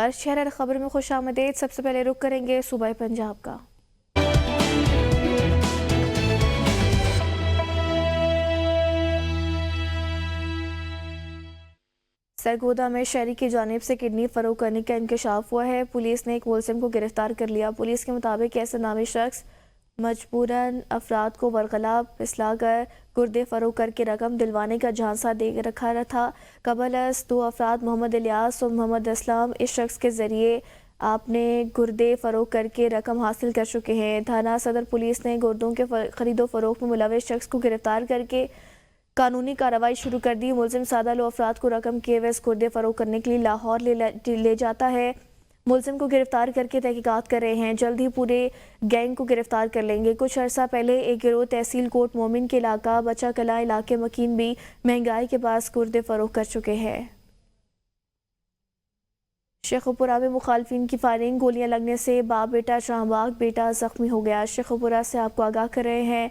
نمسکار، شہر خبر میں خوش آمدید۔ سب سے پہلے رخ کریں گے صوبہ پنجاب کا۔ سرگودا میں شہری کی جانب سے کڈنی فروخت کرنے کا انکشاف ہوا ہے۔ پولیس نے ایک ملزم کو گرفتار کر لیا۔ پولیس کے مطابق ایسے نامی شخص مجبوراً افراد کو ورغلا پھسلا کر گردے فروخت کر کے رقم دلوانے کا جھانسا دے رکھا تھا۔ قبل از دو افراد محمد الیاس اور محمد اسلام اس شخص کے ذریعے آپ نے گردے فروخت کر کے رقم حاصل کر چکے ہیں۔ تھانہ صدر پولیس نے گردوں کے خرید و فروخت میں ملوث شخص کو گرفتار کر کے قانونی کارروائی شروع کر دی۔ ملزم سادہ لو افراد کو رقم کے عوض گردے فروخت کرنے کے لیے لاہور لے جاتا ہے۔ ملزم کو گرفتار کر کے تحقیقات کر رہے ہیں، جلد ہی پورے گینگ کو گرفتار کر لیں گے۔ کچھ عرصہ پہلے ایک گروہ تحصیل کوٹ مومن کے علاقہ بچہ کلاں علاقے مکین بھی مہنگائی کے باعث گردے فروخت کر چکے ہیں۔ شیخوپورہ میں مخالفین کی فائرنگ، گولیاں لگنے سے باپ بیٹا شاہ باغ بیٹا زخمی ہو گیا۔ شیخوپورہ سے آپ کو آگاہ کر رہے ہیں،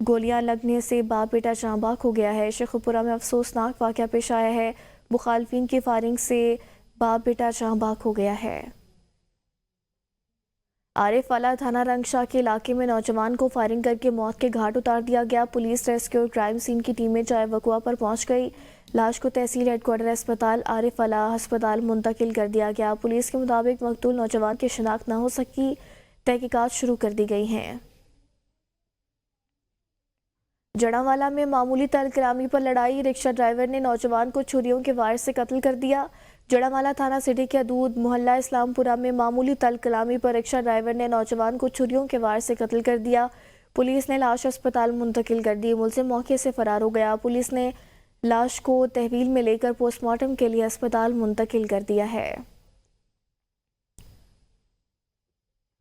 گولیاں لگنے سے باپ بیٹا شاہ باغ ہو گیا ہے۔ شیخوپورہ میں افسوسناک واقعہ پیش آیا ہے، مخالفین کی فائرنگ سے باپ بیٹا شاہ باغ ہو گیا ہے۔ عارف والا تھانہ رنگ شاہ کے علاقے میں نوجوان کو فائرنگ کر کے موت کے گھاٹ اتار دیا گیا۔ پولیس ریسکیو اور کرائم سین کی ٹیمیں جائے وقوع پر پہنچ گئی۔ لاش کو تحصیل ہیڈ کوارٹر اسپتال عارف والا ہسپتال منتقل کر دیا گیا۔ پولیس کے مطابق مقتول نوجوان کی شناخت نہ ہو سکی، تحقیقات شروع کر دی گئی ہیں۔ جڑاوالا میں معمولی تل کلامی پر لڑائی، رکشہ ڈرائیور نے نوجوان کو چھریوں کے وار سے قتل کر دیا۔ جڑاوالا تھانہ سٹی کے حدود محلہ اسلام پورہ میں معمولی تل کلامی پر رکشہ ڈرائیور نے نوجوان کو چھریوں کے وار سے قتل کر دیا۔ پولیس نے لاش اسپتال منتقل کر دی، ملزم موقع سے فرار ہو گیا۔ پولیس نے لاش کو تحویل میں لے کر پوسٹ مارٹم کے لیے اسپتال منتقل کر دیا ہے۔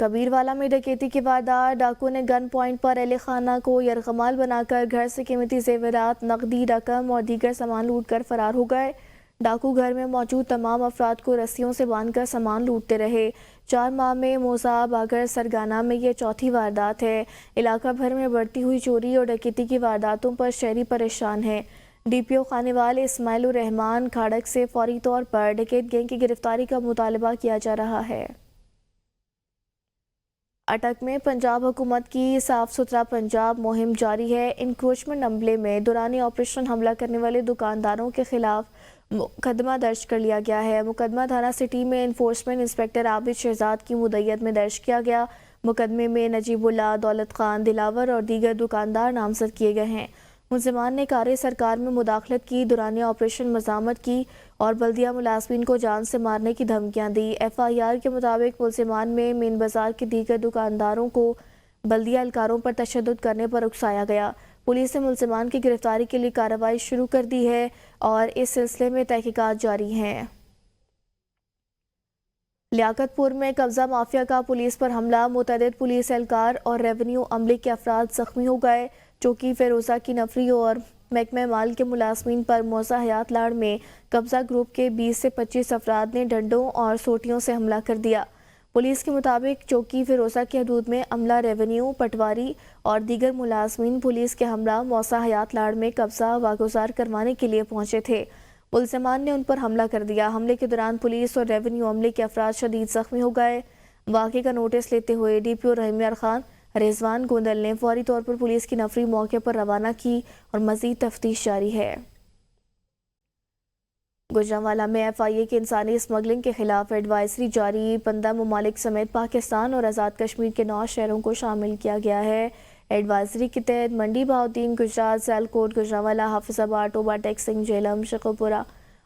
کبیروالا میں ڈکیتی کی واردات، ڈاکو نے گن پوائنٹ پر اہل خانہ کو یرغمال بنا کر گھر سے قیمتی زیورات، نقدی رقم اور دیگر سامان لوٹ کر فرار ہو گئے۔ ڈاکو گھر میں موجود تمام افراد کو رسیوں سے باندھ کر سامان لوٹتے رہے۔ 4 ماہ میں موزہ باگر سرگانہ میں یہ چوتھی واردات ہے۔ علاقہ بھر میں بڑھتی ہوئی چوری اور ڈکیتی کی وارداتوں پر شہری پریشان ہیں۔ ڈی پی او خانیوال اسماعیل الرحمان کھاڑک سے فوری طور پر ڈکیت گینگ کی گرفتاری کا مطالبہ کیا جا رہا ہے۔ اٹک میں پنجاب حکومت کی صاف ستھرا پنجاب مہم جاری ہے۔ انکروچمنٹ عملے میں دوران آپریشن حملہ کرنے والے دکانداروں کے خلاف مقدمہ درج کر لیا گیا ہے۔ مقدمہ تھانہ سٹی میں انفورسمنٹ انسپکٹر عابد شہزاد کی مدعیت میں درج کیا گیا۔ مقدمے میں نجیب اللہ، دولت خان، دلاور اور دیگر دکاندار نامزد کیے گئے ہیں۔ ملزمان نے کار سرکار میں مداخلت کی، دوران آپریشن مزاحمت کی اور بلدیہ ملازمین کو جان سے مارنے کی دھمکیاں دی۔ ایف آئی آر کے مطابق ملزمان میں مین بازار کے دیگر دکانداروں کو بلدیہ اہلکاروں پر تشدد کرنے پر اکسایا گیا۔ پولیس نے ملزمان کی گرفتاری کے لیے کارروائی شروع کر دی ہے اور اس سلسلے میں تحقیقات جاری ہیں۔ لیاقت پور میں قبضہ مافیا کا پولیس پر حملہ، متعدد پولیس اہلکار اور ریونیو عملے کے افراد زخمی ہو گئے۔ چوکی فیروزہ کی نفری اور محکمہ مال کے ملازمین پر موزہ حیات لاڑ میں قبضہ گروپ کے 20 سے 25 افراد نے ڈنڈوں اور سوٹیوں سے حملہ کر دیا۔ پولیس کے مطابق چوکی فیروزہ کے حدود میں عملہ ریونیو، پٹواری اور دیگر ملازمین پولیس کے ہمراہ موزہ حیات لاڑ میں قبضہ واگزار کروانے کے لیے پہنچے تھے۔ ملزمان نے ان پر حملہ کر دیا۔ حملے کے دوران پولیس اور ریونیو عملے کے افراد شدید زخمی ہو گئے۔ واقعے کا نوٹس لیتے ہوئے ڈی پی او رحیم یار خان رضوان گوندل نے فوری طور پر پولیس کی نفری موقع پر روانہ کی اور مزید تفتیش جاری ہے۔ گوجرانوالا میں ایف آئی اے کی انسانی اسمگلنگ کے خلاف ایڈوائزری جاری، 15 ممالک سمیت پاکستان اور آزاد کشمیر کے 9 شہروں کو شامل کیا گیا ہے۔ ایڈوائزری کے تحت منڈی بہاؤدین، گجرات، سیالکوٹ، گوجرانوالا، حافظ آباد، ٹوبہ ٹیک سنگھ، جہلم، شیخوپورہ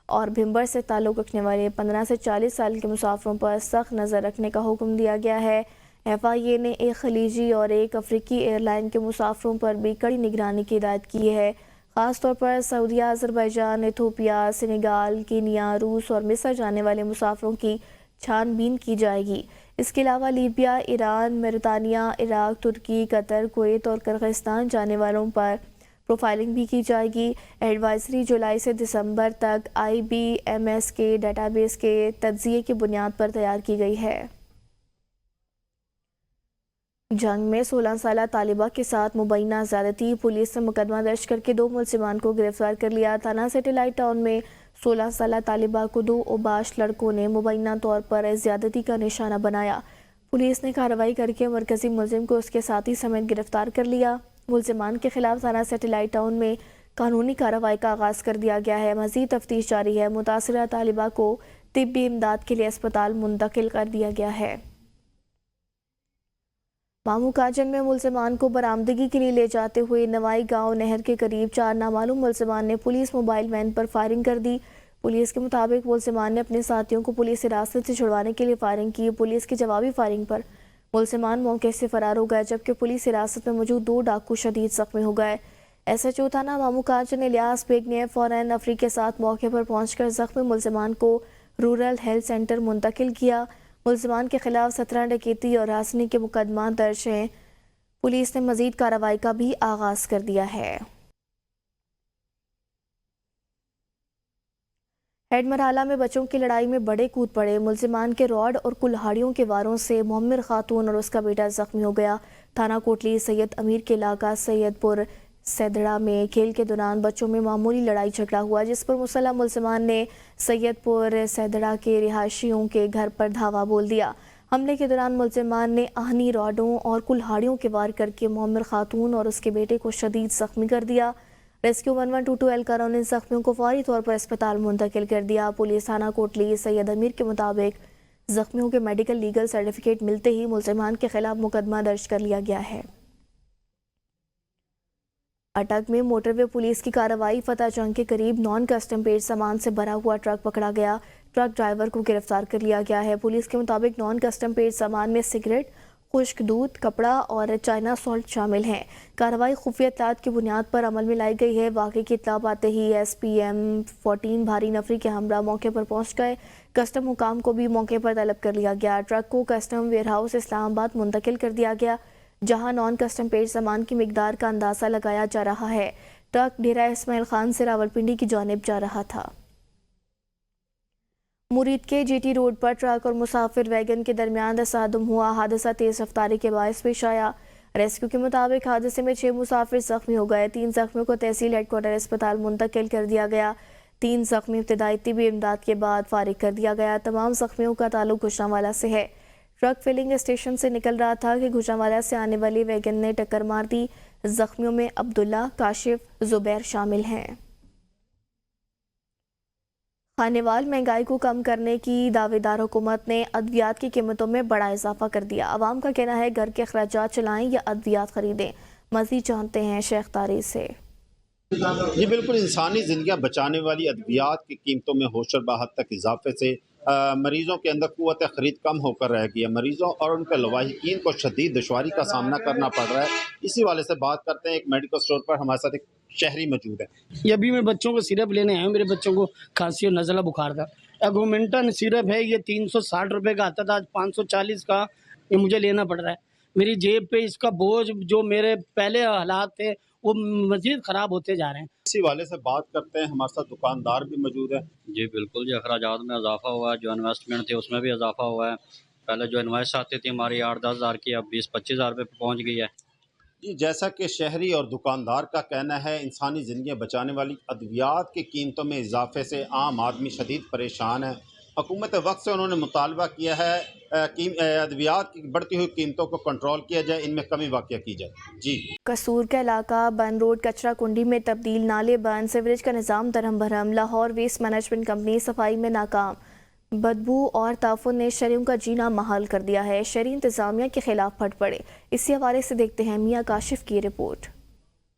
اور بھمبر سے تعلق رکھنے والے 15 سے 40 سال کے مسافروں پر سخت نظر رکھنے کا حکم دیا گیا ہے۔ ایف آئی اے نے ایک خلیجی اور ایک افریقی ایئر لائن کے مسافروں پر بھی کڑی نگرانی کی ہدایت کی ہے۔ خاص طور پر سعودیہ، آذربائیجان، ایتھوپیا، سینیگال، کینیا، روس اور مصر جانے والے مسافروں کی چھان بین کی جائے گی۔ اس کے علاوہ لیبیا، ایران، موریٹانیہ، عراق، ترکی، قطر، کویت اور کرغزستان جانے والوں پر پروفائلنگ بھی کی جائے گی۔ ایڈوائزری جولائی سے دسمبر تک آئی بی ایم ایس کے ڈیٹا بیس کے تجزیے کی بنیاد پر تیار کی گئی ہے۔ جنگ میں 16 سالہ طالبہ کے ساتھ مبینہ زیادتی، پولیس نے مقدمہ درج کر کے 2 ملزمان کو گرفتار کر لیا۔ تھانہ سیٹلائٹ ٹاؤن میں 16 سالہ طالبہ کو 2 اوباش لڑکوں نے مبینہ طور پر زیادتی کا نشانہ بنایا۔ پولیس نے کارروائی کر کے مرکزی ملزم کو اس کے ساتھی سمیت گرفتار کر لیا۔ ملزمان کے خلاف تھانہ سیٹلائٹ ٹاؤن میں قانونی کارروائی کا آغاز کر دیا گیا ہے۔ مزید تفتیش جاری ہے۔ متاثرہ طالبہ کو طبی امداد کے لیے اسپتال منتقل کر دیا گیا ہے۔ مامو کاجن میں ملزمان کو برآمدگی کے لیے لے جاتے ہوئے نوائی گاؤں نہر کے قریب 4 نامعلوم ملزمان نے پولیس موبائل وین پر فائرنگ کر دی۔ پولیس کے مطابق ملزمان نے اپنے ساتھیوں کو پولیس حراست سے چھڑوانے کے لیے فائرنگ کی۔ پولیس کی جوابی فائرنگ پر ملزمان موقع سے فرار ہو گئے، جبکہ پولیس حراست میں موجود 2 ڈاکو شدید زخمی ہو گئے۔ SHO تھانہ مامو کاجن الیاس بیگ نے فوراً افری کے ساتھ موقع پر پہنچ کر زخمی ملزمان کو رورل ہیلتھ سینٹر منتقل کیا۔ ملزمان کے خلاف 17 ڈکیتی اور ہراسانی کے مقدمات درج ہیں۔ پولیس نے مزید کارروائی کا بھی آغاز کر دیا ہے۔ ہیڈ مرحلہ میں بچوں کی لڑائی میں بڑے کود پڑے، ملزمان کے راڈ اور کلہاڑیوں کے واروں سے معمر خاتون اور اس کا بیٹا زخمی ہو گیا۔ تھانہ کوٹلی سید امیر کے علاقہ سید پور سیدڑا میں کھیل کے دوران بچوں میں معمولی لڑائی جھگڑا ہوا، جس پر مسلح ملزمان نے سید پور سیدڑا کے رہائشیوں کے گھر پر دھاوا بول دیا۔ حملے کے دوران ملزمان نے آہنی راڈوں اور کلہاڑیوں کے وار کر کے معمر خاتون اور اس کے بیٹے کو شدید زخمی کر دیا۔ ریسکیو 1122 اہلکاروں نے زخمیوں کو فوری طور پر اسپتال منتقل کر دیا۔ پولیس تھانہ کوٹلی سید امیر کے مطابق زخمیوں کے میڈیکل لیگل سرٹیفکیٹ ملتے ہی ملزمان کے خلاف مقدمہ درج کر لیا گیا ہے۔ اٹک میں موٹر وے پولیس کی کارروائی، فتح جنگ کے قریب نان کسٹم پیڈ سامان سے بھرا ہوا ٹرک پکڑا گیا۔ ٹرک ڈرائیور کو گرفتار کر لیا گیا ہے۔ پولیس کے مطابق نان کسٹم پیڈ سامان میں سگریٹ، خشک دودھ، کپڑا اور چائنا سالٹ شامل ہیں۔ کارروائی خفیہ اطلاعات کی بنیاد پر عمل میں لائی گئی ہے۔ واقعے کی اطلاع پاتے ہی SPM 14 بھاری نفری کے ہمراہ موقع پر پہنچ گئے۔ کسٹم حکام کو بھی موقع پر طلب کر لیا گیا۔ ٹرک کو کسٹم ویئر ہاؤس اسلام آباد منتقل کر دیا گیا، جہاں نان کسٹم پیڈ سامان کی مقدار کا اندازہ لگایا جا رہا ہے۔ ٹرک ڈیرہ اسماعیل خان سے راولپنڈی کی جانب جا رہا تھا۔ مرید کے GT روڈ پر ٹرک اور مسافر ویگن کے درمیان تصادم ہوا۔ حادثہ تیز رفتاری کے باعث پیش آیا۔ ریسکیو کے مطابق حادثے میں 6 مسافر زخمی ہو گئے۔ 3 زخمیوں کو تحصیل ہیڈ کوارٹر اسپتال منتقل کر دیا گیا۔ 3 زخمی ابتدائی طبی امداد کے بعد فارغ کر دیا گیا۔ تمام زخمیوں کا تعلق گوجرانوالہ سے ہے۔ ٹرک فلنگ اسٹیشن سے نکل رہا تھا کہ گوجرانوالہ سے آنے والی ویگن نے ٹکر مار دی۔ زخمیوں میں عبداللہ، کاشف، زبیر شامل ہیں۔ خانیوال مہنگائی کو کم کرنے کی دعوے دار حکومت نے ادویات کی قیمتوں میں بڑا اضافہ کر دیا۔ عوام کا کہنا ہے گھر کے اخراجات چلائیں یا ادویات خریدیں۔ مزید جانتے ہیں شیخ طاری سے۔ جی بالکل، انسانی زندگیاں بچانے والی ادویات کی قیمتوں میں ہوشر بہت تک اضافے سے مریضوں کے اندر قوت خرید کم ہو کر رہ گئی ہے۔ مریضوں اور ان کے لواحقین کو شدید دشواری کا سامنا کرنا پڑ رہا ہے۔ اسی والے سے بات کرتے ہیں، ایک میڈیکل سٹور پر ہمارے ساتھ ایک شہری موجود ہے۔ یہ ابھی میں بچوں کو سیرپ لینے آیا ہوں، میرے بچوں کو کھانسی اور نزلہ بخار تھا۔ ایگومنٹن سیرپ ہے، یہ 360 روپے کا آتا تھا، آج 540 کا یہ مجھے لینا پڑ رہا ہے۔ میری جیب پہ اس کا بوجھ جو میرے پہلے حالات تھے وہ مزید خراب ہوتے جا رہے ہیں۔ اسی والے سے بات کرتے ہیں، ہمارے ساتھ دکاندار بھی موجود ہے۔ جی بالکل جی، اخراجات میں اضافہ ہوا ہے، جو انویسٹمنٹ تھی اس میں بھی اضافہ ہوا ہے۔ پہلے جو انویسٹ آتی تھی ہماری 8-10 ہزار کی، اب 20-25 ہزار روپے پہ پہنچ گئی ہے۔ جی جیسا کہ شہری اور دکاندار کا کہنا ہے، انسانی زندگیاں بچانے والی ادویات کی قیمتوں میں اضافے سے عام آدمی شدید پریشان ہے۔ حکومت وقت سے انہوں نے مطالبہ کیا ہے ادویات کی بڑھتی ہوئی قیمتوں کو کنٹرول کیا جائے، ان میں کمی واقع کی جائے۔ جی قصور کا علاقہ بند روڈ کچرا کنڈی میں تبدیل، نالے بند، سیوریج کا نظام درہم بھرم، لاہور ویسٹ مینجمنٹ کمپنی صفائی میں ناکام، بدبو اور تعفن نے شہریوں کا جینا محال کر دیا ہے۔ شہری انتظامیہ کے خلاف پھٹ پڑے۔ اسی حوالے سے دیکھتے ہیں میاں کاشف کی رپورٹ۔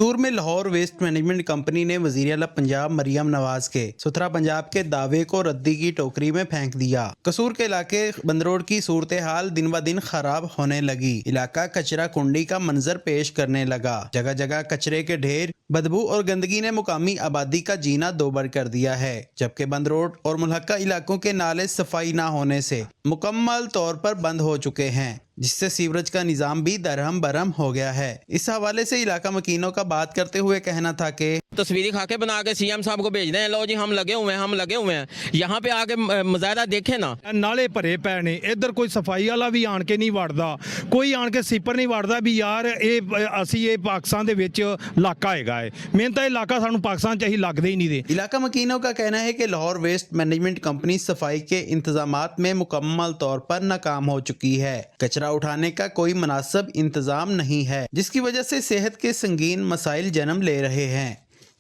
قصور میں لاہور ویسٹ مینجمنٹ کمپنی نے وزیر اعلیٰ پنجاب مریم نواز کے ستھرا پنجاب کے دعوے کو ردی کی ٹوکری میں پھینک دیا۔ قصور کے علاقے بند روڈ کی صورتحال دن بہ دن خراب ہونے لگی۔ علاقہ کچرا کنڈی کا منظر پیش کرنے لگا۔ جگہ جگہ کچرے کے ڈھیر، بدبو اور گندگی نے مقامی آبادی کا جینا دوبر کر دیا ہے، جبکہ بند روڈ اور ملحقہ علاقوں کے نالے صفائی نہ ہونے سے مکمل طور پر بند ہو چکے ہیں۔ जिससे सीवरेज का निज़ाम भी दरहम बरहम हो गया है। इस हवाले से इलाका मकीनों का बात करते हुए कहना था कि तस्वीरी खाके बना के सीएम साहब को भेज दें, लो जी हम लगे हुए हैं, यहाँ पे आके मुजाहरा देखें ना। नाले भरे पै ने, इधर कोई सफाई वाला भी आन के नहीं वड़दा, कोई आन के सीपर नहीं वड़दा भी यार ये पाकिस्तान दे विच इलाका हैगा है। मेन तो इलाका सानू पाकिस्तान च ही लगदे ही नहीं दे। इलाका मकीनों का कहना है कि लाहौर वेस्ट मैनेजमेंट कंपनी सफाई के इंतजामात में मुकम्मल तौर पर नाकाम हो चुकी है। कचरा उठाने का कोई मुनासिब इंतजाम नहीं है, जिसकी वजह से सेहत के संगीन मसाइल जन्म ले रहे हैं।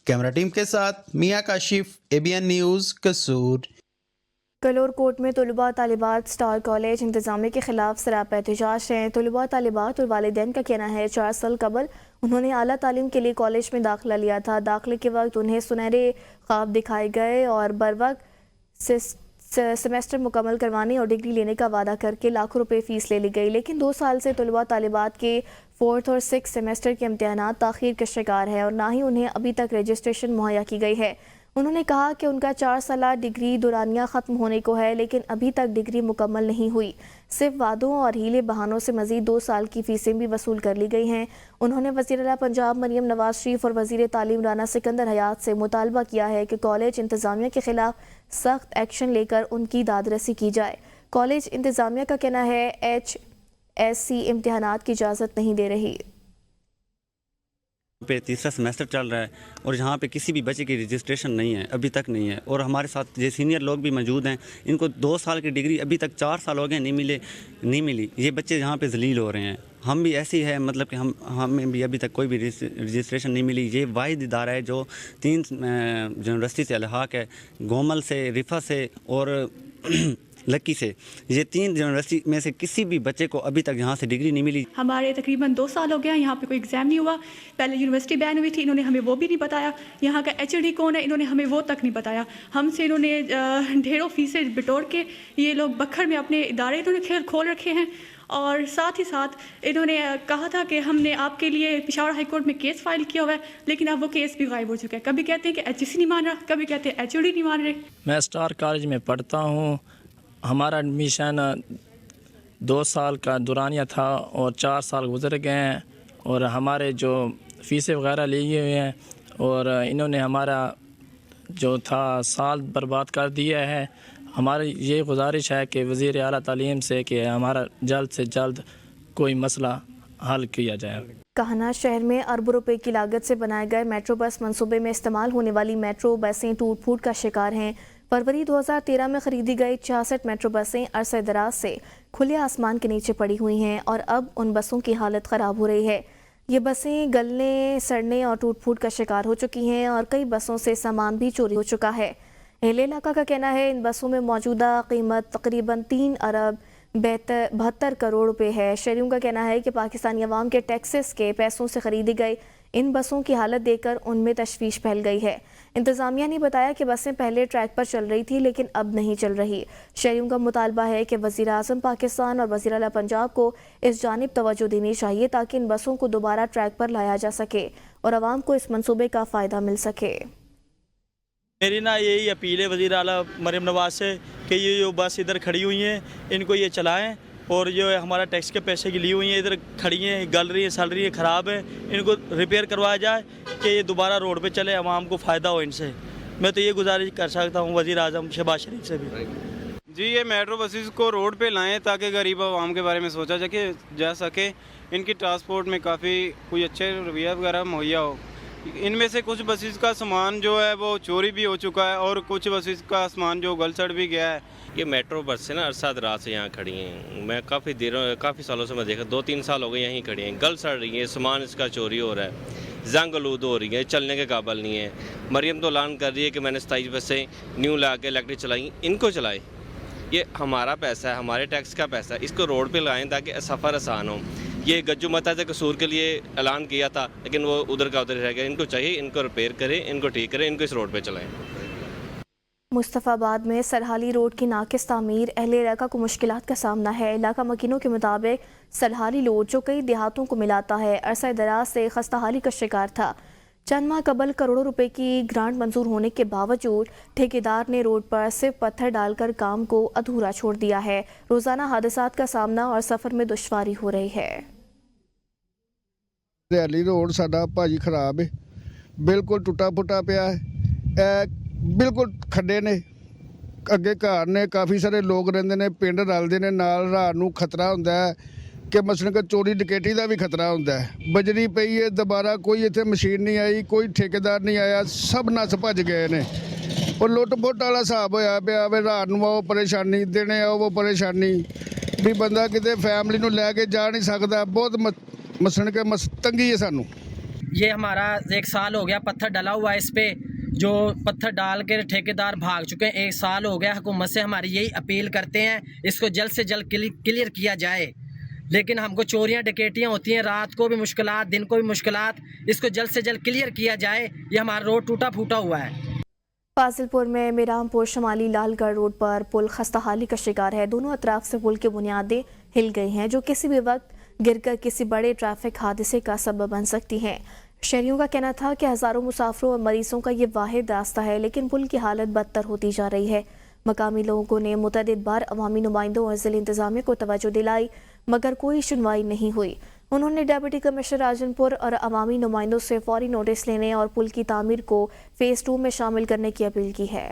कैमरा टीम के साथ मियां काशिफ, ABN न्यूज़, कसूर। कलोर कोट में तलबा तालिबात स्टार कॉलेज इंतजामिया के खिलाफ सरापा एहतजाज हैं। तलबा तालिबात और वालिदैन का कहना है 4 साल कबल उन्होंने आला तालीम के लिए कॉलेज में दाखिला लिया था। दाखिले के वक्त उन्हें सुनहरे ख्वाब दिखाए गए और बर वक्त सेमेस्टर मुकम्मल करवाने और डिग्री लेने का वादा करके लाखों रुपए फ़ीस ले ली गई, लेकिन 2 साल से तलबा तालिबात के 4th और 6th सेमेस्टर के इम्तिहानात ताख़ीर के शिकार है और ना ही उन्हें अभी तक रजिस्ट्रेशन मुहैया की गई है। उन्होंने कहा कि उनका 4 साला डिग्री दुरानिया ख़त्म होने को है, लेकिन अभी तक डिग्री मुकम्मल नहीं हुई। सिर्फ वादों और हीले बहानों से मज़ीद 2 साल की फ़ीसें भी वसूल कर ली गई हैं। उन्होंने वज़ीर आला पंजाब मरियम नवाज शरीफ और वज़ीर तालीम राना सिकंदर हयात से मुतालबा किया है कि कॉलेज इंतज़ामिया के ख़िलाफ़ सख्त एक्शन लेकर उनकी दादरसी की जाए। कॉलेज इंतज़ामिया का कहना है HSC इम्तिहानात की इजाज़त नहीं दे रही। पे तीसरा सेमेस्टर चल रहा है और यहाँ पे किसी भी बच्चे की रजिस्ट्रेशन नहीं है, अभी तक नहीं है। और हमारे साथ ये सीनियर लोग भी मौजूद हैं, इनको 2 साल की डिग्री अभी तक 4 साल हो गए नहीं मिली। ये बच्चे यहाँ पे जलील हो रहे हैं। हम भी ऐसे ही है, मतलब कि हमें भी अभी तक कोई भी रजिस्ट्रेशन नहीं मिली। ये वाहिद इदारा है जो 3 यूनिवर्सिटी से अलहाक है, गोमल से, रिफा से और लक्की से। ये 3 यूनिवर्सिटी में से किसी भी बच्चे को अभी तक यहाँ से डिग्री नहीं मिली। हमारे तकरीबन 2 साल हो गया, यहाँ पे कोई एग्ज़ाम नहीं हुआ। पहले यूनिवर्सिटी बैन हुई थी, इन्होंने हमें वो भी नहीं बताया। यहाँ का HOD कौन है, इन्होंने हमें वो तक नहीं बताया। हमसे इन्होंने ढेरों फीसें बिटोर के ये लोग बखर में अपने इदारे इन्होंने खोल रखे हैं। और साथ ही साथ इन्होंने कहा था कि हमने आपके लिए पेशावर हाई कोर्ट में केस फाइल किया हुआ है, लेकिन अब वो केस भी गायब हो चुका है। कभी कहते हैं कि HSC नहीं मान रहा, कभी कहते हैं HOD नहीं मान रहे। मैं स्टार कॉलेज में पढ़ता हूँ। हमारा एडमिशन 2 साल का दुरानिया था और 4 साल गुजर गए हैं और हमारे जो फ़ीसें वगैरह लिए हुए हैं और इन्होंने हमारा जो था साल बर्बाद कर दिया है। हमारी ये गुजारिश है कि वज़ीर आला तालीम से कि हमारा जल्द से जल्द कोई मसला हल किया जाए। काहना शहर में अरबों रुपए की लागत से बनाए गए मेट्रो बस मंसूबे में इस्तेमाल होने वाली मेट्रो बसें टूट फूट का शिकार हैं। फरवरी 2013 में खरीदी गई 66 मेट्रो बसें अरसे दराज से खुले आसमान के नीचे पड़ी हुई हैं और अब उन बसों की हालत ख़राब हो रही है। ये बसें गलने, सड़ने और टूट फूट का शिकार हो चुकी हैं और कई बसों से सामान भी चोरी हो चुका है। अहले इलाका का कहना है इन बसों में मौजूदा कीमत तकरीबन 3 अरब 72 करोड़ रुपए है। शहरियों का कहना है कि पाकिस्तानी अवाम के टैक्सेस के पैसों से खरीदी गई इन बसों की हालत देखकर उनमें तशवीश फैल गई है। इंतज़ामिया ने बताया कि बसें पहले ट्रैक पर चल रही थी लेकिन अब नहीं चल रही। शहरियों का मुतालबा है कि वज़ीर आज़म पाकिस्तान और वज़ीर आला पंजाब को इस जानिब तवज्जो देनी चाहिए ताकि इन बसों को दोबारा ट्रैक पर लाया जा सके और आवाम को इस मंसूबे का फ़ायदा मिल सके। मेरी ना यही अपील है वज़ीर आला मरियम नवाज से कि ये जो बस इधर खड़ी हुई हैं इनको ये चलाएं और जो हमारा टैक्स के पैसे की ली हुई हैं इधर खड़ी हैं, गल रही हैं, सल रही हैं, ख़राब है, इनको रिपेयर करवाया जाए कि ये दोबारा रोड पे चले, आवाम को फ़ायदा हो इनसे। मैं तो ये गुजारिश कर सकता हूँ वज़ीर आज़म शहबाज शरीफ से भी। जी ये मेट्रो बसेस को रोड पे लाएं ताकि गरीब आवाम के बारे में सोचा जा सके। इनकी ट्रांसपोर्ट में काफ़ी कोई अच्छे रवैया वगैरह मुहैया हो। इनमें से कुछ बसेस का सामान जो है वो चोरी भी हो चुका है और कुछ बसेस का सामान जो गल सड़ भी गया है। ये मेट्रो बस से ना अरसा दराज से यहाँ खड़ी हैं। मैं काफ़ी सालों से मैं देखा 2-3 साल हो गए यहीं खड़ी हैं। गल सड़ रही है, सामान इसका चोरी हो रहा है, जंग आलूद हो रही है, चलने के काबिल नहीं है। मरियम तो ऐलान कर रही है कि मैंने 27 बसें न्यू ला के इलेक्ट्रिक चलाई, इनको चलाएं। ये हमारा पैसा है, हमारे टैक्स का पैसा है, इसको रोड पे लाएं ताकि सफ़र आसान हो। ये गज्जू मता से कसूर के लिए ऐलान किया था लेकिन वो उधर का उधर रह गया। इनको चाहिए इनको रिपेयर करें, इनको ठीक करें, इनको इस रोड पे चलाएं। मुस्तफ़ाबाद में सरहाली रोड की नाकिस तामीर अहले इलाका को मुश्किलात का सामना है। इलाका मकीनों के मुताबिक सरहाली रोड जो कई देहातों को मिलाता है अरसा दराज से खस्ताहाली का शिकार था। चंद माह कबल करोड़ों रुपए की ग्रांट मंजूर होने के बावजूद ठेकेदार ने रोड पर सिर्फ पत्थर डालकर काम को अधूरा छोड़ दिया है। रोजाना हादसात का सामना और सफर में दुश्वारी हो रही है। रैली रोड साडा भाजी खराब है, बिल्कुल टुटा फुटा पिया है, बिल्कुल खड्डे ने, अगे घर ने, काफ़ी सारे लोग रहिंदे ने, पिंड रलदे ने नाल, रात नूं खतरा हुंदा है कि मसलन कि चोरी डकैती का भी खतरा होंदा है। बजरी पई है, दोबारा कोई इत्थे मशीन नहीं आई, कोई ठेकेदार नहीं आया, सब नस भज गए ने और लुट पुट वाला हिसाब होया पिया वे। रात नूं आओ परेशानी, दिने आओ वो परेशानी, भी बंदा किते फैमिली नूं लैके जा नहीं सकता। बहुत मसलन के तंगी है सानू। ये हमारा 1 साल हो गया पत्थर डला हुआ है इस पे, जो पत्थर डाल के ठेकेदार भाग चुके हैं। 1 साल हो गया। हुकूमत से हमारी यही अपील करते हैं इसको जल्द से जल्द क्लियर किया जाए। लेकिन हमको चोरियां डकैतियां होती हैं, रात को भी मुश्किलात, दिन को भी मुश्किलात, इसको जल्द से जल्द क्लियर किया जाए। ये हमारा रोड टूटा फूटा हुआ है। फाजिलपुर में मीरामपुर शमाली लालगढ़ रोड पर पुल खस्ताहाली का शिकार है। दोनों अतराफ से पुल की बुनियादें हिल गई हैं, जो किसी भी वक्त गिरकर किसी बड़े ट्रैफिक हादसे का सबब बन सकती हैं। शहरियों का कहना था कि हज़ारों मुसाफिरों और मरीजों का ये वाहिद रास्ता है, लेकिन पुल की हालत बदतर होती जा रही है। मकामी लोगों ने मुतअद्दिद बार अवामी नुमाइंदों और ज़िला इंतज़ामिया को तवज्जो दिलाई, मगर कोई सुनवाई नहीं हुई। उन्होंने डिप्टी कमिश्नर राजनपुर और अवामी नुमाइंदों से फौरी नोटिस लेने और पुल की तामीर को फ़ेज़ 2 में शामिल करने की अपील की है।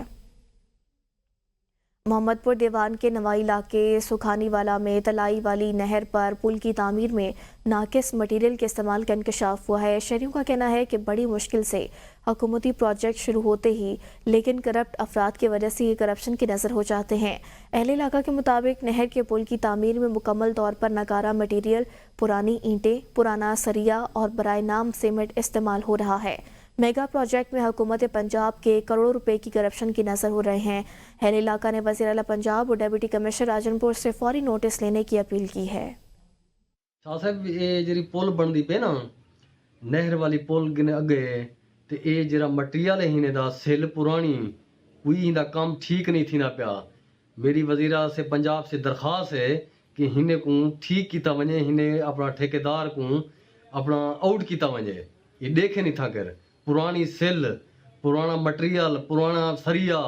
मोहम्मदपुर दीवान के नवाई इलाके सुखानी वाला में तलाई वाली नहर पर पुल की तामीर में नाकिस मटीरियल के इस्तेमाल का इंकशाफ हुआ है। शहरियों का कहना है कि बड़ी मुश्किल से हुकूमती प्रोजेक्ट शुरू होते ही लेकिन करप्ट अफराद की वजह से ये करप्शन की नज़र हो जाते हैं। अहले इलाका के मुताबिक नहर के पुल की तामीर में मुकम्मल तौर पर नकारा मटीरियल, पुरानी ईंटें, पुराना सरिया और बराए नाम सीमेंट इस्तेमाल हो रहा है। मेगा प्रोजेक्ट में हुकूमत पंजाब के करोड़ों रुपए की करप्शन की नज़र हो रहे हैं। अहले इलाका ने वज़ीर आला पंजाब और डिप्टी कमिश्नर राजनपुर से फौरी नोटिस लेने की अपील की है। साहब ये जी पुल बनती पे ना नहर वाली पुल अगे तो ये जरा मटीरियल है इन्हें दा सिल पुरानी कोई इनका काम ठीक नहीं थी ना पिया। मेरी वज़ीरा से पंजाब से दरख्वास्त है कि इन्हें को ठीक किया वजे, इन्हें अपना ठेकेदार को अपना आउट किया वजे। ये देखे नहीं था कर पुरानी सिल, पुराना मटीरियल, पुराना सरिया,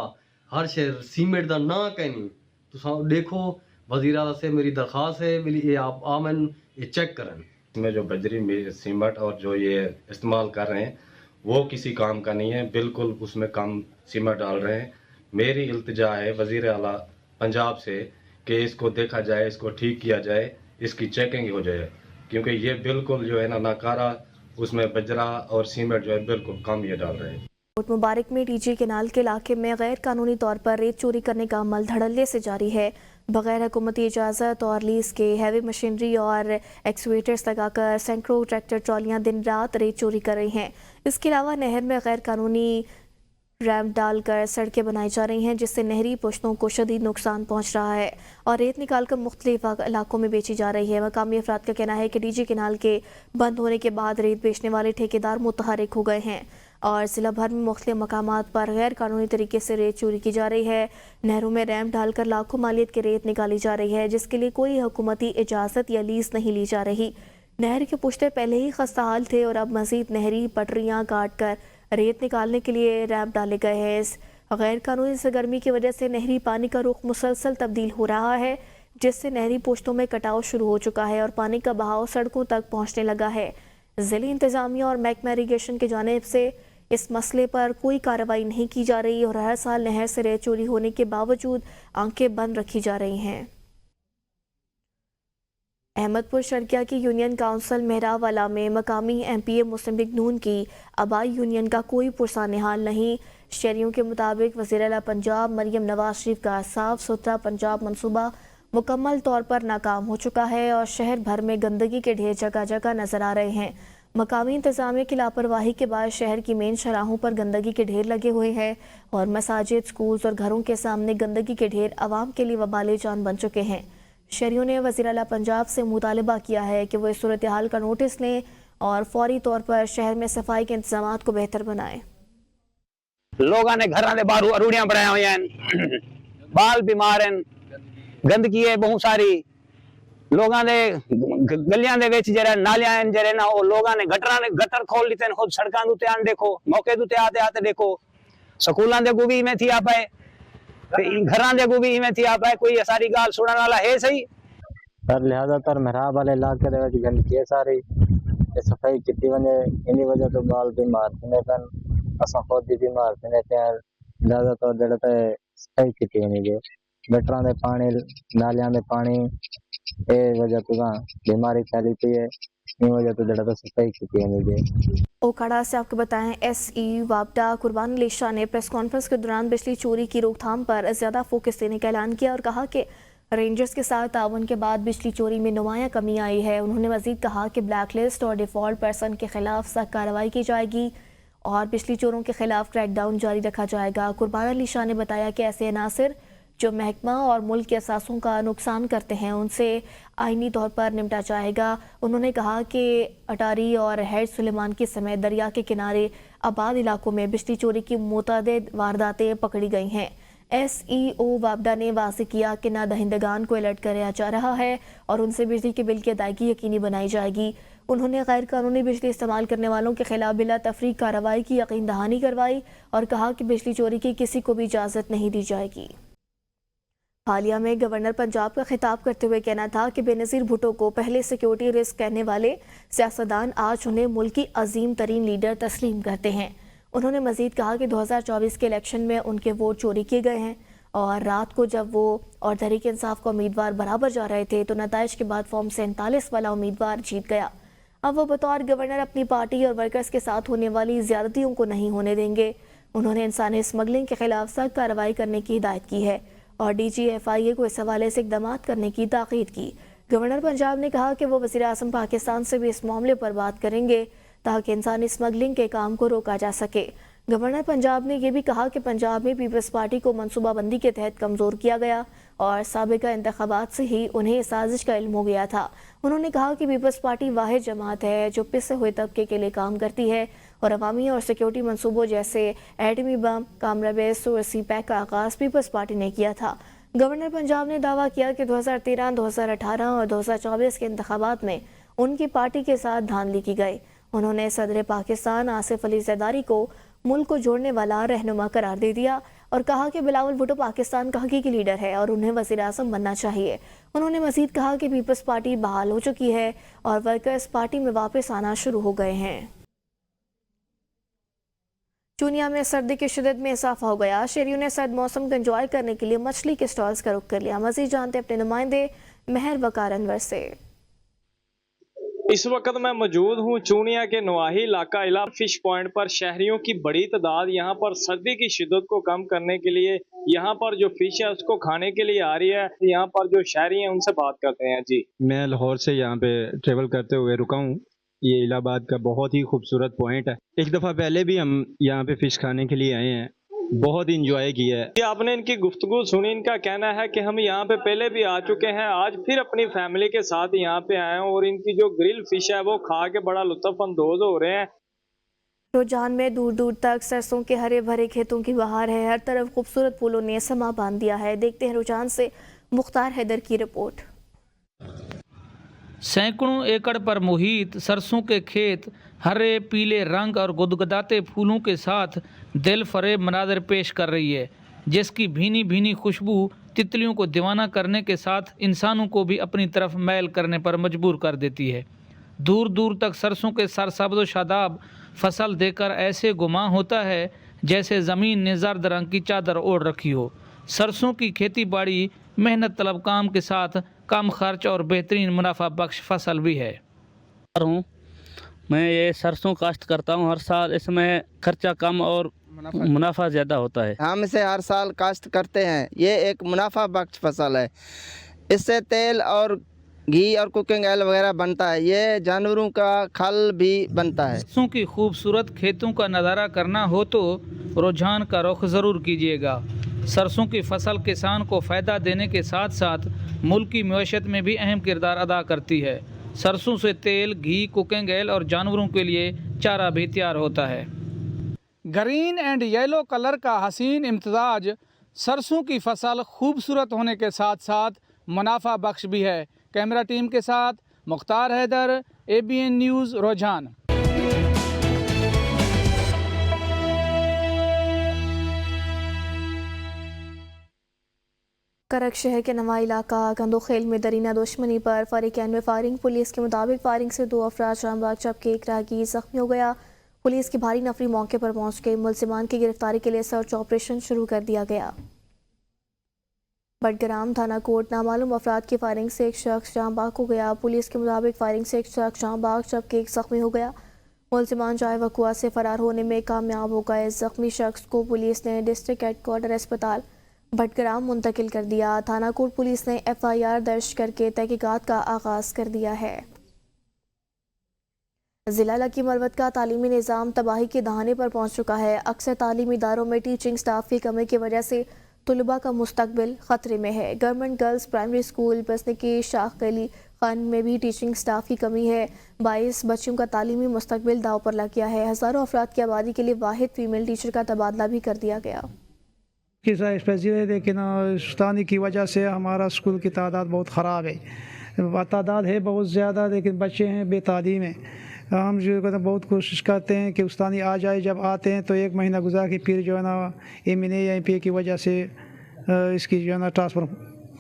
हर शहर सीमेंट का ना कहनी तो देखो। वज़ीरा से मेरी दरख्वास्त है मेरी ये आप आमन ये चेक करें। इसमें जो बजरी सीमेंट और जो ये इस्तेमाल कर रहे हैं वो किसी काम का नहीं है, बिल्कुल उसमें कम सीमेंट डाल रहे हैं। मेरी इल्तिजा है वज़ीर आला पंजाब से कि इसको देखा जाए, इसको ठीक किया जाए, इसकी चेकिंग हो जाए, क्योंकि ये बिल्कुल जो है ना नाकारा उसमें बजरा और सीमेंट जो है बिल्कुल कम ये डाल रहे हैं। कोट मुबारक में टीजी केनाल के इलाके में गैर कानूनी तौर पर रेत चोरी करने का अमल धड़ल्ले से जारी है। बगैर हुकूमती इजाज़त और लीज के हैवी मशीनरी और एक्सवेटर्स लगाकर सैकड़ों ट्रैक्टर ट्रॉलियां दिन रात रेत चोरी कर रही हैं। इसके अलावा नहर में गैर कानूनी रैम्प डालकर सड़कें बनाई जा रही हैं, जिससे नहरी पुश्तों को शदीद नुकसान पहुंच रहा है और रेत निकालकर मुख्तलिफ इलाकों में बेची जा रही है। मकामी अफराद का कहना है कि डीजी केनाल के बंद होने के बाद रेत बेचने वाले ठेकेदार मुतहरिक हो गए हैं और जिला भर में मुख्तलिफ मकामात पर गैर कानूनी तरीके से रेत चोरी की जा रही है। नहरों में रैम्प डालकर लाखों मालियत की रेत निकाली जा रही है, जिसके लिए कोई हुकूमती इजाज़त या लीज नहीं ली जा रही। नहर के पुश्ते पहले ही खस्ताहाल थे और अब मजीद नहरी पटरियाँ काट कर रेत निकालने के लिए रैम्प डाले गए हैं। इस गैर कानूनी सरगर्मी की वजह से नहरी पानी का रुख मुसलसल तब्दील हो रहा है, जिससे नहरी पुश्तों में कटाव शुरू हो चुका है और पानी का बहाव सड़कों तक पहुंचने लगा है। ज़िला इंतज़ामिया और महकमा इरीगेशन की जानिब से इस मसले पर कोई कार्रवाई नहीं की जा रही और हर साल नहर से रेत चोरी होने के बावजूद आंखें बंद रखी जा रही हैं। अहमदपुर शर्किया की यूनियन काउंसिल मेहरावाला में मकामी MPA मुस्लिम लीग नून की आबाई यूनियन का कोई पुरसान हाल नहीं। शहरियों के मुताबिक वज़ीर आला पंजाब मरियम नवाज शरीफ का साफ सुथरा पंजाब मंसूबा मुकम्मल तौर पर नाकाम हो चुका है और शहर भर में गंदगी के ढेर जगह जगह नजर आ रहे हैं। मकामी इंतजामिया की लापरवाही के बाद शहर की मेन शराहों पर गंदगी के ढेर लगे हुए हैं और मसाजिद, स्कूल्स और घरों के सामने गंदगी के ढेर आवाम के लिए वबाले जान बन चुके हैं। शहरियों ने वज़ीर आला पंजाब से मुतालबा किया है कि वो इस सूरत हाल का नोटिस लें और फौरी तौर पर शहर में सफाई के इंतजाम को बेहतर बनाएं। लोगों ने घर के बाहर अरूड़ियां बनाया हुई हैं, बाल बीमार हैं, गंदगी है बहुत सारी ਲੋਕਾਂ ਦੇ ਗਲੀਆਂ ਦੇ ਵਿੱਚ ਜਿਹੜੇ ਨਾਲਿਆਂ ਜਿਹੜੇ ਨਾ ਉਹ ਲੋਕਾਂ ਨੇ ਗਟਰ ਖੋਲ ਲਿੱਤੇ ਨੇ ਖੁਦ ਸੜਕਾਂ ਦੇ ਉੱਤੇ ਆਣ ਦੇਖੋ ਮੌਕੇ ਦੇ ਉੱਤੇ ਆਤੇ ਦੇਖੋ ਸਕੂਲਾਂ ਦੇ ਵੀ ਇਵੇਂ ਥੀ ਆ ਪਏ ਤੇ ਘਰਾਂ ਦੇ ਵੀ ਇਵੇਂ ਥੀ ਆ ਪਏ ਕੋਈ ਸਾਰੀ ਗੱਲ ਸੁਣਨ ਵਾਲਾ ਹੈ ਸਹੀ पर ज़्यादातर महराब वाले इलाके दे विच गंदगी है सारी ते सफाई की वजह इन्हीं वजह तो बाल बीमार ने पन असां खुद भी बीमार ने पे ज़्यादातर जेड़ा ते सफाई की नहीं गए गटरां दे पानी नालियां दे पानी ए वजह तो बीमारी फैली पई है इन वजह तो जेड़ा ते सफाई की नहीं गए। ओकाड़ा से आपको बताएं SE वापडा कुर्बान अली शाह ने प्रेस कॉन्फ्रेंस के दौरान बिजली चोरी की रोकथाम पर ज़्यादा फोकस देने का ऐलान किया और कहा कि रेंजर्स के साथ ताउन के बाद बिजली चोरी में नुमाया कमी आई है। उन्होंने मजीद कहा कि ब्लैक लिस्ट और डिफ़ॉल्ट पर्सन के खिलाफ सख्त कार्रवाई की जाएगी और बिजली चोरों के खिलाफ क्रैकडाउन जारी रखा जाएगा। कुर्बान अली शाह ने बताया कि ऐसे अनासर जो महकमा और मुल्क के असासों का नुकसान करते हैं उनसे आईनी तौर पर निपटा जाएगा। उन्होंने कहा कि अटारी और हैड सुलेमान की समेत दरिया के किनारे आबाद इलाकों में बिजली चोरी की मुतअद्दिद वारदातें पकड़ी गई हैं। SEO वापडा ने वाज़ेह किया कि नादहिंदगान को अलर्ट कराया जा रहा है और उनसे बिजली के बिल की अदायगी यकीनी बनाई जाएगी। उन्होंने गैर कानूनी बिजली इस्तेमाल करने वालों के खिलाफ बिला तफरीक कार्रवाई की यकीन दहानी करवाई और कहा कि बिजली चोरी की किसी को भी इजाज़त नहीं दी जाएगी। हालिया में गवर्नर पंजाब का खिताब करते हुए कहना था कि बेनज़ीर भुट्टो को पहले सिक्योरिटी रिस्क कहने वाले सियासतदान आज उन्हें मुल्क की अजीम तरीन लीडर तस्लीम करते हैं। उन्होंने मजीद कहा कि 2024 के इलेक्शन में उनके वोट चोरी किए गए हैं और रात को जब वो और तहरीक इंसाफ का उम्मीदवार बराबर जा रहे थे तो नताइज के बाद फॉर्म 47 वाला उम्मीदवार जीत गया। अब वो बतौर गवर्नर अपनी पार्टी और वर्कर्स के साथ होने वाली ज़्यादतियों को नहीं होने देंगे। उन्होंने इंसानी स्मगलिंग के खिलाफ सख्त कार्रवाई करने की हिदायत की है और DGFIA को इस हवाले से इक़दाम करने की ताक़ीद की। गवर्नर पंजाब ने कहा कि वो वज़ीर आज़म पाकिस्तान से भी इस मामले पर बात करेंगे ताकि इंसानी स्मगलिंग के काम को रोका जा सके। गवर्नर पंजाब ने यह भी कहा कि पंजाब में पीपल्स पार्टी को मनसूबाबंदी के तहत कमज़ोर किया गया और साबिका इंतखाबात से ही उन्हें साजिश का इल्म हो गया था। उन्होंने कहा कि पीपल्स पार्टी वाहिद जमात है जो पिछड़े हुए तबके के लिए काम करती है और अवामी और सिक्योरिटी मनसूबों जैसे एटमी बम, कामरा बेस और CPAC का आगाज़ पीपल्स पार्टी ने किया था। गवर्नर पंजाब ने दावा किया कि 2013, 2018 और 2024 के इंतखाबात में उनकी पार्टी के साथ धांधली की गई। उन्होंने सदर पाकिस्तान आसिफ अली ज़रदारी को मुल्क को जोड़ने वाला रहनुमा करार दे दिया और कहा कि बिलावल भुट्टो पाकिस्तान का हकीकी लीडर है और उन्हें वज़ीर आज़म बनना चाहिए। उन्होंने मज़ीद कहा कि पीपल्स पार्टी बहाल हो चुकी है और वर्कर्स पार्टी में वापस आना शुरू हो गए हैं। चूनिया में सर्दी की शिद्दत में इजाफा हो गया। शहरियों ने सर्द मौसम को एंजॉय करने के लिए मछली के स्टॉल्स का रुख कर लिया। मज़ीद जानते अपने नुमाइंदे महर वकार अनवर से। इस वक्त मैं मौजूद हूँ चूनिया के नवाही इलाका फिश पॉइंट पर। शहरियों की बड़ी तादाद यहाँ पर सर्दी की शिद्दत को कम करने के लिए यहाँ पर जो फिश है उसको खाने के लिए आ रही है। यहाँ पर जो शहरी हैं उनसे बात करते हैं। जी, मैं लाहौर से यहाँ पे ट्रेवल करते हुए रुका हूँ। ये इलाहाबाद का बहुत ही खूबसूरत पॉइंट है। एक दफ़ा पहले भी हम यहाँ पे फिश खाने के लिए आए हैं, बहुत इंजॉय किया है। ये आपने इनकी गुफ्तगू सुनी। इनका कहना है कि हम यहाँ पे पहले भी आ चुके हैं, आज फिर अपनी फैमिली के साथ यहाँ पे आए हैं और इनकी जो ग्रिल फिश है वो खा के बड़ा लुत्फ अंदोज हो रहे हैं। रुझान में दूर दूर तक सरसों के हरे भरे खेतों की बहार है। हर तरफ खूबसूरत फूलों ने समा बांध दिया है। देखते हैं रुझान से मुख्तार हैदर की रिपोर्ट। सैकड़ों एकड़ पर मुहित सरसों के खेत हरे पीले रंग और गुदगुदाते फूलों के साथ दिल फरेब मनाज़र पेश कर रही है, जिसकी भीनी भीनी खुशबू तितलियों को दीवाना करने के साथ इंसानों को भी अपनी तरफ मैल करने पर मजबूर कर देती है। दूर दूर तक सरसों के सरसब्ज़ शादाब फसल देखकर ऐसे गुमां होता है जैसे ज़मीन ने जर्द रंग की चादर ओढ़ रखी हो। सरसों की खेती बाड़ी मेहनत तलब काम के साथ कम खर्च और बेहतरीन मुनाफा बख्श फसल भी है। मैं ये सरसों काश्त करता हूँ हर साल, इसमें खर्चा कम और मुनाफा ज़्यादा होता है। हम इसे हर साल काश्त करते हैं। ये एक मुनाफा बख्श फसल है। इससे तेल और घी और कुकिंग ऑयल वगैरह बनता है। ये जानवरों का खल भी बनता है। सरसों की खूबसूरत खेतों का नज़ारा करना हो तो रुझान का रुख ज़रूर कीजिएगा। सरसों की फसल किसान को फ़ायदा देने के साथ साथ मुल्क की मईशत में भी अहम किरदार अदा करती है। सरसों से तेल, घी, कुकिंग ऑयल और जानवरों के लिए चारा भी तैयार होता है। ग्रीन एंड येलो कलर का हसीन इम्तजाज सरसों की फसल खूबसूरत होने के साथ साथ मुनाफा बख्श भी है। कैमरा टीम के साथ मुख्तार हैदर, ABN न्यूज़, रुझान। करक शहर के नवा इलाका गंदोखेल में दरीना दुश्मनी पर फरीकैन में फायरिंग। पुलिस के मुताबिक फायरिंग से 2 अफराद जान बहक जबकि एक राहगीर जख्मी हो गया। पुलिस की भारी नफरी मौके पर पहुंच गई। मुलजिमान की गिरफ्तारी के लिए सर्च ऑपरेशन शुरू कर दिया गया। बडग्राम थाना कोट नामालूम अफराद की फायरिंग से एक शख्स जान बहक हो गया। पुलिस के मुताबिक फायरिंग से एक शख्स जान बहक जबकि एक जख्मी हो गया। मुलजिमान जाए वकुआ से फरार होने में कामयाब हो गए। जख्मी शख्स को पुलिस ने डिस्ट्रिक्ट हेडक्वार्टर अस्पताल बडग्राम मुंतकिल कर दिया। थाना कोट पुलिस ने FIR दर्ज करके तहकीकात का आगाज कर दिया है। जिला लकी मरवत का तालीमी निज़ाम तबाही के दहाने पर पहुंच चुका है। अक्सर तालीमी इदारों में टीचिंग स्टाफ की कमी की वजह से तलबा का मुस्तकबिल खतरे में है। गवर्नमेंट गर्ल्स प्राइमरी स्कूल बसने की शाख अली खान में भी टीचिंग स्टाफ की कमी है। 22 बच्चों का तालीमी मुस्तकबिल दाव पर लग गया है। हज़ारों अफराद की आबादी के लिए वाहिद फीमेल टीचर का तबादला भी कर दिया गया। लेकिन उस्तानी की वजह से हमारा स्कूल की तादाद बहुत ख़राब है। तादाद है बहुत ज़्यादा लेकिन बच्चे हैं बेतालीम हैं। हम जो है बहुत कोशिश करते हैं कि उस्तानी आ जाए। जब आते हैं तो 1 महीना गुजार के फिर जो है ना MNA या MPA की वजह से इसकी जो है ना ट्रांसफ़र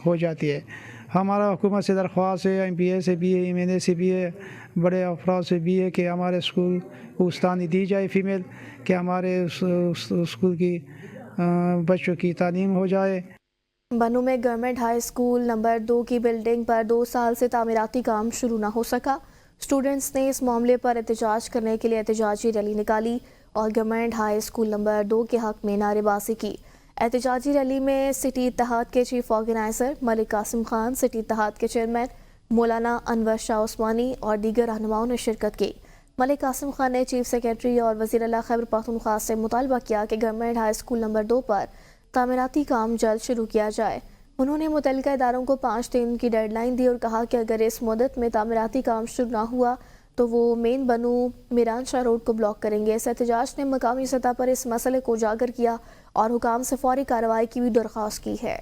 हो जाती है। हमारा हुकूमत से दरख्वास्त है, MPA से भी है, MNA से भी है, बड़े अफराद से भी है कि हमारे स्कूल को उस्तानी दी जाए फीमेल, कि हमारे स्कूल की बच्चों की तालीम हो जाए। बनू में गवर्नमेंट हाई स्कूल नंबर 2 की बिल्डिंग पर 2 साल से तामीराती काम शुरू न हो सका। स्टूडेंट्स ने इस मामले पर एहतजाज करने के लिए एहतजाजी रैली निकाली और गवर्नमेंट हाई स्कूल नंबर 2 के हक में नारेबाजी की। एहतजाजी रैली में सिटी इत्तेहाद के chief organiser Malik Qasim Khan, city इत्तेहाद के चेयरमैन मौलाना अनवर शाह उस्मानी और दीगर रहनुमाओं ने शिरकत की। मलिक कासिम खान ने चीफ सेक्रेटरी और वज़ीर आला खैबर पख्तूनख्वा से मुतालबा किया कि गवर्नमेंट हाई स्कूल नंबर 2 पर तामीराती काम जल्द शुरू किया जाए। उन्होंने मुतल्लिका इदारों को 5 दिन की डेडलाइन दी और कहा कि अगर इस मुद्दत में तामीराती काम शुरू ना हुआ तो वो मेन बनू मीरान शाह रोड को ब्लॉक करेंगे। इस एहतजाज ने मकामी सतह पर इस मसले को उजागर किया और हुकाम से फौरी कार्रवाई की भी दरख्वास्त की है।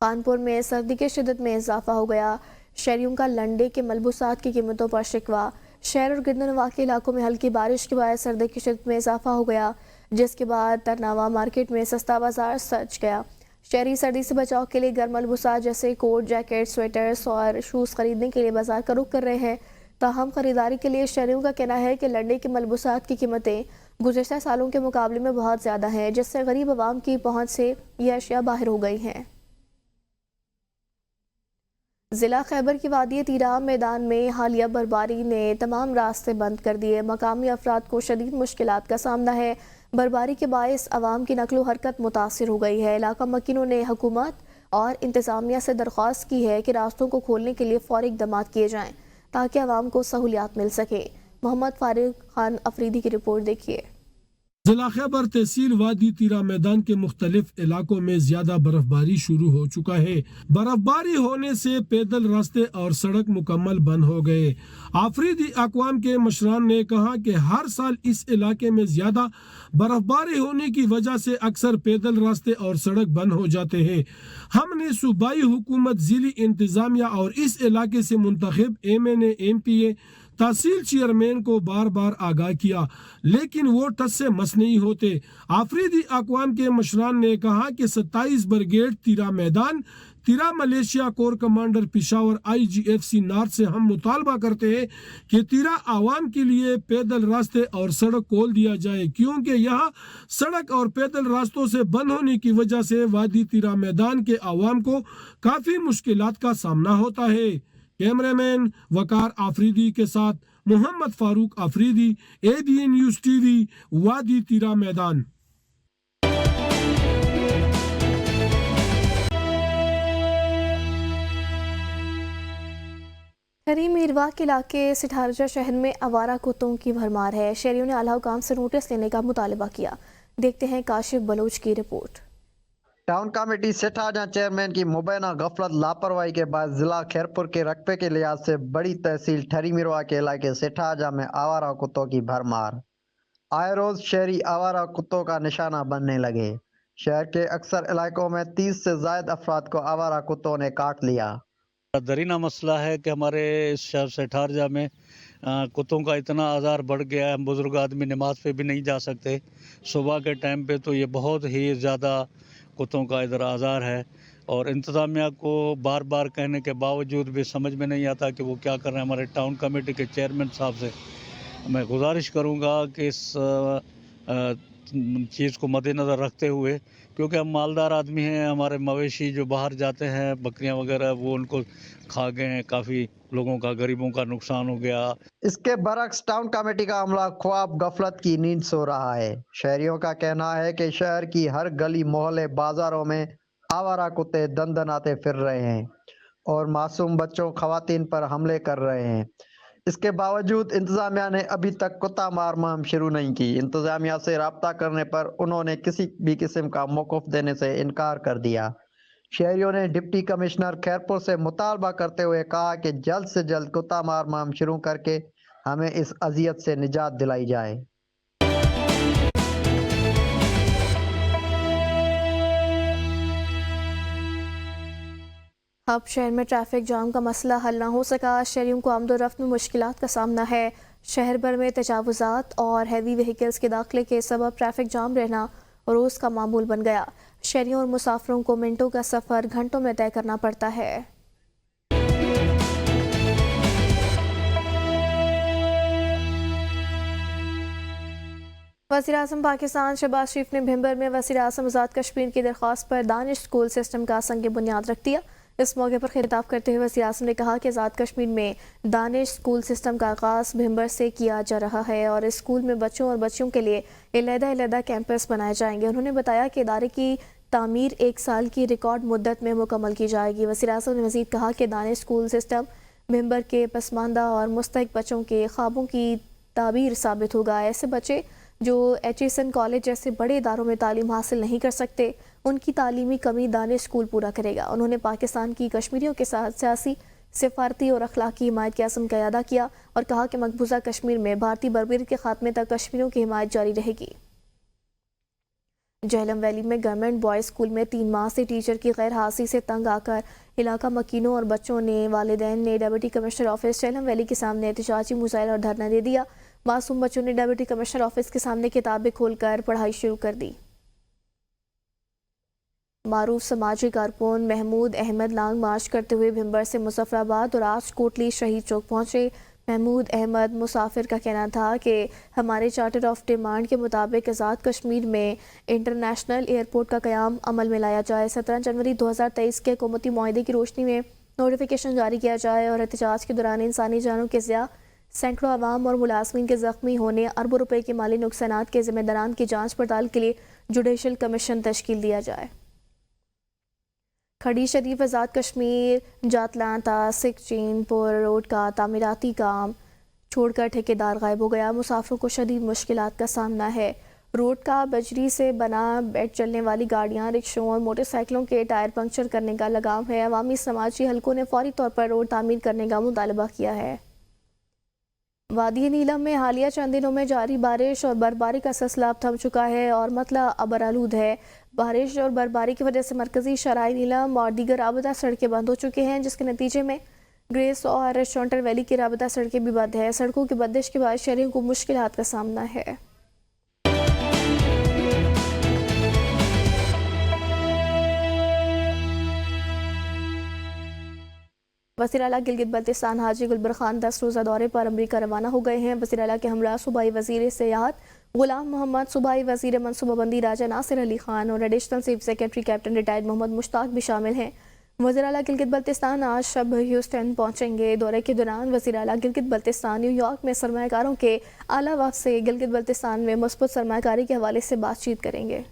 कानपुर में सर्दी की शिद्दत में इजाफा हो गया। शहरियों का लंडे के मलबूसात की कीमतों पर शिकवा। शहर और गिरदनवा के इलाकों में हल्की बारिश के बाद सर्दी की शिद्दत में इजाफा हो गया, जिसके बाद तरनावा मार्केट में सस्ता बाजार सज गया। शहरी सर्दी से बचाव के लिए गर्म मलबूसात जैसे कोट, जैकेट, स्वेटर्स और शूज़ खरीदने के लिए बाजार का रुख कर रहे हैं। ताहम खरीदारी के लिए शहरियों का कहना है कि लंडे के मलबूसात की कीमतें गुज़श्ता सालों के मुकाबले में बहुत ज़्यादा हैं, जिससे गरीब आवाम की पहुँच से ये अशिया बाहर हो गई हैं। ज़िला खैबर की वादी तीरा मैदान में हालिया बर्फबारी ने तमाम रास्ते बंद कर दिए। मकामी अफराद को शदीद मुश्किलात का सामना है। बर्फबारी के बायस आवाम की नकलो हरकत मुतासिर हो गई है। इलाका मकीनों ने हुकूमत और इंतज़ामिया से दरख्वास्त की है कि रास्तों को खोलने के लिए फौरी इक़दामात किए जाएँ ताकि आवाम को सहूलियात मिल सके। मोहम्मद फारूक खान अफरीदी की रिपोर्ट देखिए। जिला खैबर तहसील वादी तीरा मैदान के मुख्तलिफ इलाकों में ज्यादा बर्फबारी शुरू हो चुका है। बर्फबारी होने से पैदल रास्ते और सड़क मुकम्मल बंद हो गए। आफरीदी अक़वाम के मशरान ने कहा कि हर साल इस इलाके में ज्यादा बर्फबारी होने की वजह से अक्सर पैदल रास्ते और सड़क बंद हो जाते हैं। हमने सूबाई हुकूमत, जिली इंतजामिया और इस इलाके से मुंतखब MNA MPA तहसील चेयरमैन को बार बार आगाह किया, लेकिन वो टस से मस नहीं होते। आफरीदी अक़वाम के मशरान ने कहा कि 27 ब्रिगेड तीरा मैदान, तीरा Malaysia core commander Peshawar IGFC north से हम मुतालबा करते हैं कि तीरा आवाम के लिए पैदल रास्ते और सड़क खोल दिया जाए, क्योंकि यहाँ सड़क और पैदल रास्तों से बंद होने की वजह से वादी तीरा मैदान के आवाम को काफ़ी मुश्किलात का सामना होता है। कैमरामैन वकार आफरीदी के साथ Mohammad Farooq Afridi, ABN news TV, वादी तीरा मैदान। शहरी मीरवा के इलाके सिठारजा शहर में आवारा कुत्तों की भरमार है। शहरियों ने आला हुकाम से नोटिस लेने का मुतालबा किया। देखते हैं काशिफ बलोच की रिपोर्ट। टाउन कमेटी सिठारजा चेयरमैन की मुबैना गफलत लापरवाही के बाद जिला खैरपुर के रकबे के लिहाज से बड़ी तहसील ठरी मिरवा के इलाके सिठारजा में आवारा कुत्तों की भरमार। आए रोज शहरी आवारा कुत्तों का निशाना बनने लगे। शहर के अक्सर इलाकों में 30 से ज्यादा अफराद को आवारा कुत्तों ने काट लिया। दरीना मसला है कि हमारे इस शहर सेठारजा में कुत्तों का इतना आज़ार बढ़ गया है, हम बुज़ुर्ग आदमी नमाज पे भी नहीं जा सकते। सुबह के टाइम पे तो ये बहुत ही ज़्यादा कुत्तों का इधर आज़ार है और इंतज़ामिया को बार बार कहने के बावजूद भी समझ में नहीं आता कि वो क्या कर रहे हैं। हमारे टाउन कमेटी के चेयरमैन साहब से मैं गुजारिश करूँगा कि इस चीज़ को मद्देनज़र रखते हुए, क्योंकि हम मालदार आदमी हैं, हमारे मवेशी जो बाहर जाते हैं बकरियां वगैरह वो उनको खा गए हैं, काफ़ी लोगों का गरीबों का नुकसान हो गया। इसके बरक्स टाउन कमेटी का अमला ख्वाब गफलत की नींद सो रहा है। शहरियों का कहना है कि शहर की हर गली मोहल्ले बाजारों में आवारा कुत्ते दंदनाते फिर रहे हैं और मासूम बच्चों खवातीन पर हमले कर रहे हैं। इसके बावजूद इंतजामिया ने अभी तक कुत्ता मार मुहिम शुरू नहीं की। इंतजामिया से राब्ता करने पर उन्होंने किसी भी किस्म का मौक़िफ़ देने से इनकार कर दिया। शहरियों ने डिप्टी कमिश्नर खैरपुर से मुतालबा करते हुए कहा कि जल्द से जल्द कुत्ता मार मुहिम शुरू करके हमें इस अजियत से निजात दिलाई जाए। अब शहर में ट्रैफिक जाम का मसला हल ना हो सका। शहरियों को आमदोरफ्त में मुश्किलात का सामना है। शहर भर में तजावुज़ात और हैवी व्हीकल्स के दाखिले के सबब ट्रैफिक जाम रहना रोज़ का मामूल बन गया। शहरियों और मुसाफिरों को मिनटों का सफ़र घंटों में तय करना पड़ता है। वज़ीर-ए-आज़म पाकिस्तान शहबाज शरीफ ने भिंबर में वज़ीर-ए-आज़म आज़ाद कश्मीर की दरख्वास्त पर दानिश स्कूल सिस्टम का संग बुनियाद रख दिया। इस मौके पर खिताब करते हुए वज़ीर-ए-आज़म ने कहा कि आज़ाद कश्मीर में दानिश स्कूल सिस्टम का आगाज़ भिंबर से किया जा रहा है और इस स्कूल में बच्चों और बच्चियों के लिए अलग-अलग कैंपस बनाए जाएंगे। उन्होंने बताया कि इदारे की तामीर 1 साल की रिकॉर्ड मुद्दत में मुकम्मल की जाएगी। वज़ीर-ए-आज़म ने मज़ीद कहा कि दानिश स्कूल सिस्टम भिंबर के पसमानदा और मुस्तहिक बच्चों के ख्वाबों की ताबीर साबित होगा। ऐसे बच्चे जो एचएसएन कॉलेज जैसे बड़े इदारों में तालीम हासिल नहीं कर सकते, उनकी तालीमी कमी दानिश स्कूल पूरा करेगा। उन्होंने पाकिस्तान की कश्मीरियों के साथ सियासी, सिफारती और अखलाकी हिमायत के अज़्म का अदा किया और कहा कि मकबूजा कश्मीर में भारतीय बर्बरियत के खात्मे तक कश्मीरियों की हिमायत जारी रहेगी। झेलम वैली में गवर्नमेंट बॉयज़ स्कूल में 3 माह से टीचर की गैर हाजिरी से तंग आकर इलाका मकीनों और बच्चों ने वालिदैन ने deputy commissioner office Jhelum valley के सामने एहतजाजी मुजाहिरा और धरना दे दिया। मासूम बच्चों ने डिप्टी कमिश्नर ऑफिस के सामने किताबें खोलकर पढ़ाई शुरू कर दी। मारूफ समाजी कारकुन महमूद अहमद लांग मार्च करते हुए भिंबर से मुजफ्फराबाद और आज कोटली शहीद चौक पहुंचे। महमूद अहमद मुसाफिर का कहना था कि हमारे चार्टर ऑफ डिमांड के मुताबिक आज़ाद कश्मीर में इंटरनेशनल एयरपोर्ट का क़याम अमल में लाया जाए। 17 जनवरी 2023 के हुकूमती मुआहदे की रोशनी में नोटिफिकेशन जारी किया जाए और एहतजाज के दौरान इंसानी जानों के ज़िया, सैकड़ों अवाम और मुलाजमीन के ज़ख्मी होने, अरबों रुपए के माली नुकसानात के ज़िम्मेदारान की जांच पड़ताल के लिए जुडिशल कमीशन तश्कील दिया जाए। खड़ी शरीफ आज़ाद कश्मीर जातलांता सिख चीनपुर रोड का तामीराती काम छोड़कर ठेकेदार गायब हो गया। मुसाफिरों को शदीद मुश्किलात का सामना है। रोड का बजरी से बना बेड चलने वाली गाड़ियां, रिक्शों और मोटरसाइकिलों के टायर पंक्चर करने का लगाम है। अवामी समाजी हलकों ने फौरी तौर पर रोड तामीर करने का मुतालबा किया है। वादी नीलम में हालिया चंद दिनों में जारी बारिश और बर्फबारी का सिलसिला अब थम चुका है और मतला अबरालूद है। बारिश और बर्फबारी की वजह से मरकजी शराय नीलम और दीगर राबता सड़कें बंद हो चुके हैं, जिसके नतीजे में ग्रेस और शॉन्टर वैली की राबता सड़कें भी बंद है। सड़कों की बंदिश के बाद शहरियों को मुश्किलात का सामना है। वज़ीर आला गिलगित बल्तिस्तान हाजी गुलबर खान 10 रोज़ा दौरे पर अमरीका रवाना हो गए हैं। वज़ीर आला के हमरा सूबाई वज़ीर सियाहत गुलाम मोहम्मद, सूबाई वज़ीर मनसूबाबंदी राजा नासिर अली खान और additional chief secretary captain retired Mohammad Mushtaq भी शामिल हैं। वज़ीर आला गिलगित बल्तिस्तान आज शब ह्यूस्टन पहुंचेंगे। दौरे के दौरान वज़ीर आला गिलगित बल्तिस्तान न्यूयॉर्क में सरमायाकारों के आला वफ़द से गिलगित बल्तिस्तान में मुस्बत सरमायाकारी के हवाले से बातचीत करेंगे।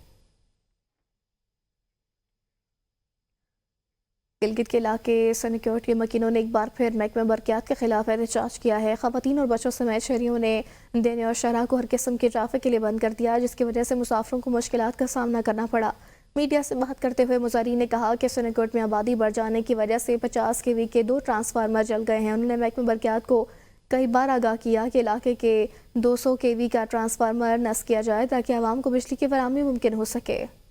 गिलगित के इलाके सिक्योरिटी मकीनों ने एक बार फिर महकमे बरक़ियात के खिलाफ एहतजाज किया है। ख़वातीन और बच्चों समेत शहरियों ने दिन और शहर को हर किस्म के ट्रैफिक के लिए बंद कर दिया, जिसकी वजह से मुसाफिरों को मुश्किलात का सामना करना पड़ा। मीडिया से बात करते हुए मुजाहिरीन ने कहा कि सिक्योरिटी में आबादी बढ़ जाने की वजह से 50 kV के 2 ट्रांसफार्मर जल गए हैं। उन्होंने महकमे बरक़ियात को कई बार आगाह किया कि इलाके के 200 kV का ट्रांसफार्मर नस्ब किया जाए ताकि आवाम को बिजली की फराहमी मुमकिन हो सके।